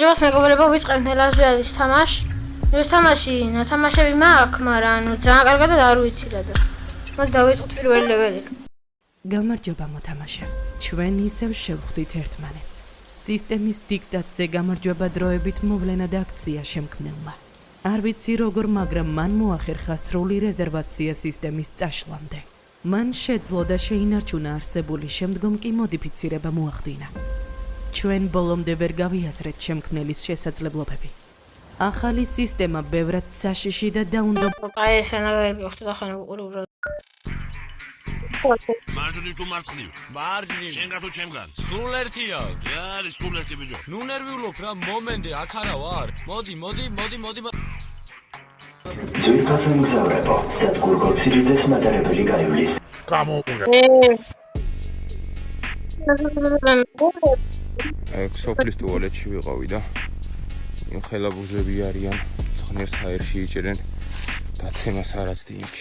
ჯერ მეგობრებო ვიწყებთ ელაზვიადის თამაში. ეს თამაში ნათამაშები მაქვს, მაგრამ ძალიან კარგად არ ვიცი რა და. მოდი დავიწყოთ პირველი ლეველი. გამარჯობა მოთამაშე. ჩვენ ისევ შევხვდით ერთმანეთს. სისტემის დიქტატზე გამარჯვება დროებით მოვლენა და აქცია შემქმნელმა. არ ვიცი როგორ, მაგრამ მან მოახერხა სრული რეზერვაცია სისტემის წაშლამდე. მან შეძლო და შეინარჩუნა არსებული, შემდგომ კი მოდიფიცირება მოახდინა. ჩვენ ბოლომდე ვერ გავიაზრეთ შემქმნელის შესაძლებლობები. ახალი სისტემა ბევრად საშიში და დაუნდობ. აი ეს ანალიზები ხდება ახლა უყურებ. მარჯვნივ თუ მარცხნივ? მარჯვნივ. შენგან თუ ჩემგან? სულ ერთია. არის სულ ერთი ბიჭო. ნუ ნერვიულობ რა, მომენტე, აქ არა ვარ. მოდი. ძვირფასო მგზავრებო, სადგურგო ცირიძეს მატარებელი გაივლის. გამოვიდა. აქ სოფლის ტუალეტში ვიყავი და ხელაბუზები არიან, ცხნერს ჰაერში იჭერენ, დაცემას არაცდი იქ.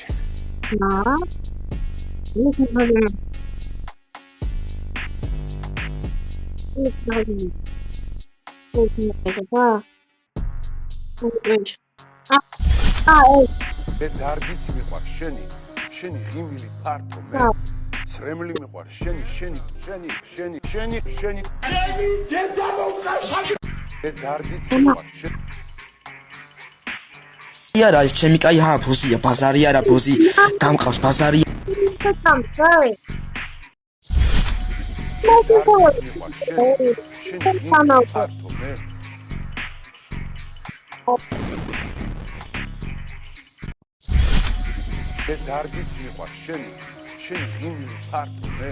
მე დარგიც მიყვარ შენი ღიმილი ფართო მე ცრემლი მიყვარ შენი დედა მოვყავ მე დარგიც მიყვარ შენი იარა ეს ჩემი კაი ჰაფუსია ბაზარი არა ბოზი დამყავს ბაზარი მე დარგიც მიყვარ შენი ღიმილი ფართო მე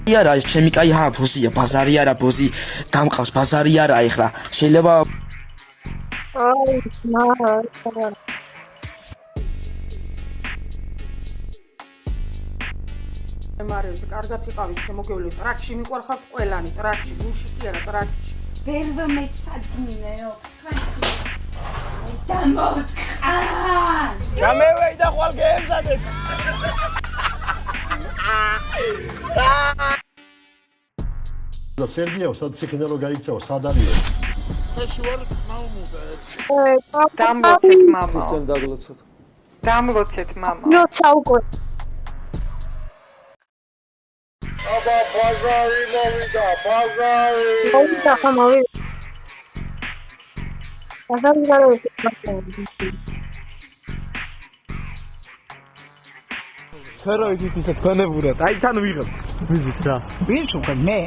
იარა ეს ჩემი კაი ჰაფუსია ბაზარი არა ბოზი დამყავს ბაზარი არა ეხლა შეიძლება მარიოზი, კარგად იყავით, შემოგევლით. ტრაქში მიყვარხართ ყველანი, ტრაქში, გულში კი არა, ტრაქში. ვერვა მეცადგინეო. დამოყან! გამევეი და ხვალ გეემზადეთ. და სერგიო, სად სიხნელო გაიქცევა, სად არისო? ეში ვარ, მამამო. დამლოცეთ მამა. ისთან დაგლოცოთ. დამლოცეთ მამა. ნოცა უკვე. აბა ბაზარი მოვიდა, ბაზარი. მოვიდა ხომ მოვიდა. ბაზარი გარეთ. ფერო ის ისე თქვენებურად, აი თან ვიღებ. ვიზით რა. ვინ უკვე მე?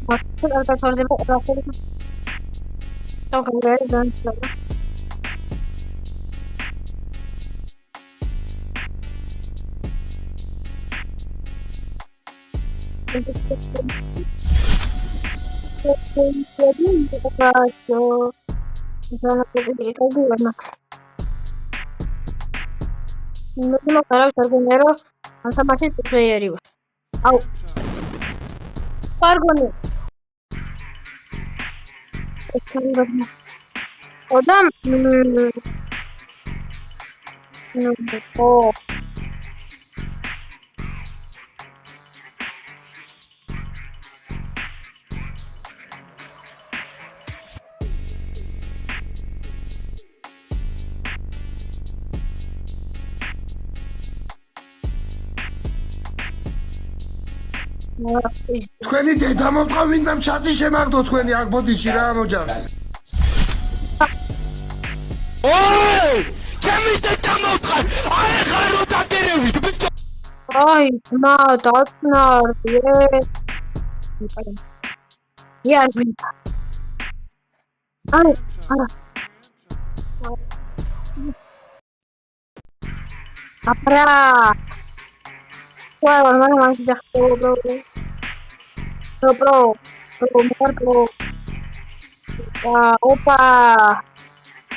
Asta sorgeva la serie. Ciao cambiare danza. No farò sargonero, non sa mai se tu arriva. Au. Sargone. Odam. Oh. თქვენი დედა მომყავინდა ჩატი შემაგდო თქვენი აქ ბოდიში რა მოჯავს ოი! ჩემი დედა მომყავ! აი ხარ რო დაგერევით, ბიჭო! Ai, ma dotnar. Yeah. Ara. Apra. Wow, mana masih jauh bro. Bro.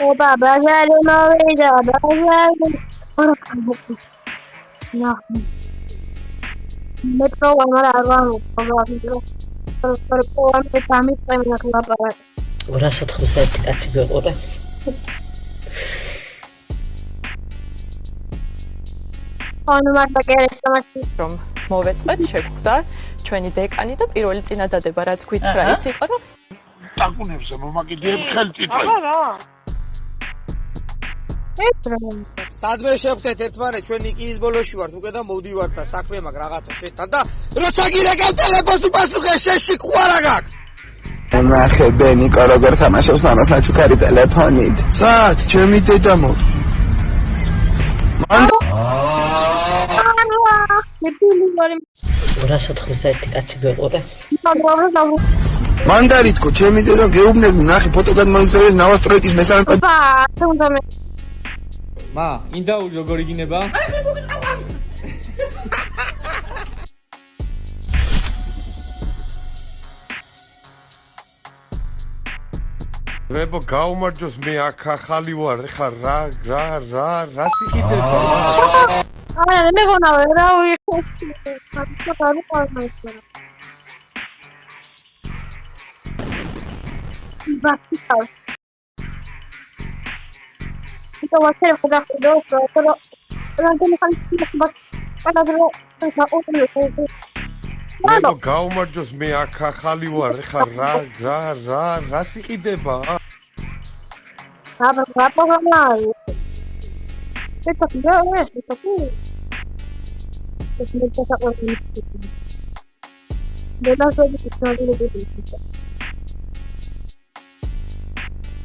Opa, bazar mau aja, bazar. Nah. Metro mana arwah, perempuan kami pengen kelapa. Ora sotxuset კაცი გეყურებს. ანუ მარტო კერესტამაში. მოვეწყვეთ, შეგხვდა ჩვენი დეკანი და პირველი წინადადება რაც გვითხრა ის იყო რომ ტაკუნებზე მომაკიდეებ ხელტიტყვი. სადმე შევხვდეთ ერთმანეთ ჩვენ ნიკიის ბოლოში ვართ უკვე და მოვდივართ და საქმე მაქვს რაღაცა შეთან და როცა გირეკავ ტელეფონს უპასუხე შეში ხვარა გაქვს. ნახე ბენიკო როგორ თამაშობს მამას ნაჩუქარი ტელეფონით. სად ჩემი დედა მო 291 კაცი გეყურებს. მანდარიტკო ჩემი დედა გეუბნები ნახე ფოტო გადმოიწევეს ნავასტროიკის მესამე მა ინდაუ როგორ იგინება? რებო გაუმარჯოს მე აქ ახალი ვარ ეხა რა სიყიდება? არა მე გონავ რა ვიხო საკუთარი პარმაიცა. ბასიკა. Itu wajar sudah kalau nanti kan kita kalau რებო გაუმარჯოს მე აქ ახალი ვარ ეხა რა სიყიდება? რა პროგრამაა? Это да, это такое. Это не такое. Да даже не знаю, что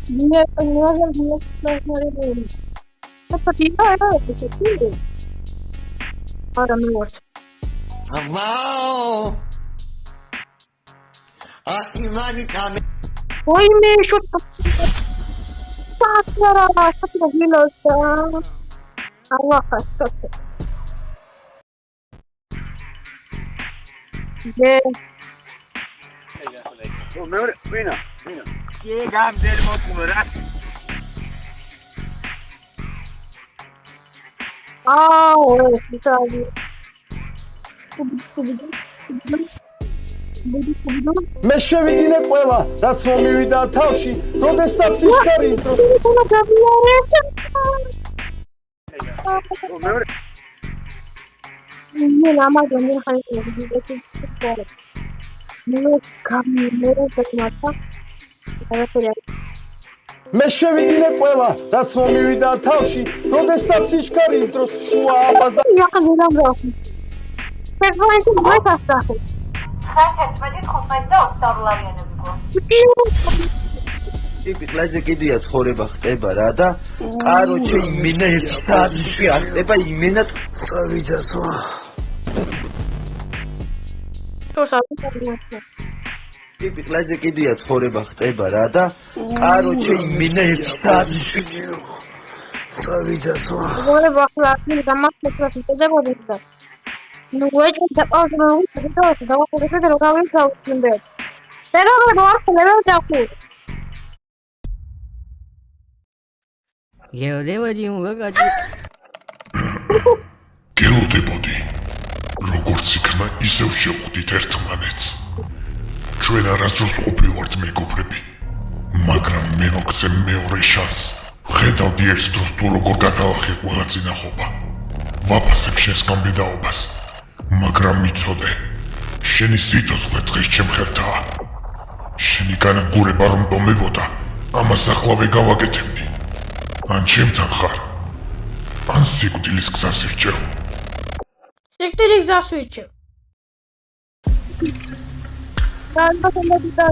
Нет, не смотри. Это тихо, Ара мёртв. Вау! Ой, мне что-то... Что ты разлилось? Аллаха, что ты? Где? Вина. Где гамдер мокумера? Ой, Виталий. მე შევიდინე ყველა რაც მომივიდა თავში როდესაც სიჩქარის დროს მე შევიდინე ყველა რაც მომივიდა თავში როდესაც სიჩქარის დროს შუა აბაზა ტიპიკლაზე კიდია ცხოვრება ხდება რა და კაროჩე იმენა 1 საათში არ ხდება იმენა წავიდასო ტიპიკლაზე კიდია ცხოვრება ხდება რა და კაროჩე იმენა 1 საათში წავიდასო ცხოვრება ხლა დამახსოვრებს შედებოდი და Ну, это пауза, это давай рукавы заучим. Сега го даку. გეოდევადიმ ვაგაჭი. გეოდებოდი. როგორც იქნა, ისევ შევხვდით ერთმანეთს. ჩვენ არასდროს ყოფილვართ მეგობრები. მაგრამ მე მოგცემ მეორე შანსს. ხედავდი ერთ დროს თუ როგორ გადავახე ყველა წინახობა. ვაფასებ შენს გამდიდაობას. მაგრამ მიცოდე, შენი სიცოცხლე დღეს ჩემ ხელთაა. შენი განადგურება რომ დომებოდა, ამას ახლავე გავაკეთებდი. ან ჩემთან ხარ, ან სიკვდილის გზას ირჩევ. სიკვდილის გზას ვირჩევ. და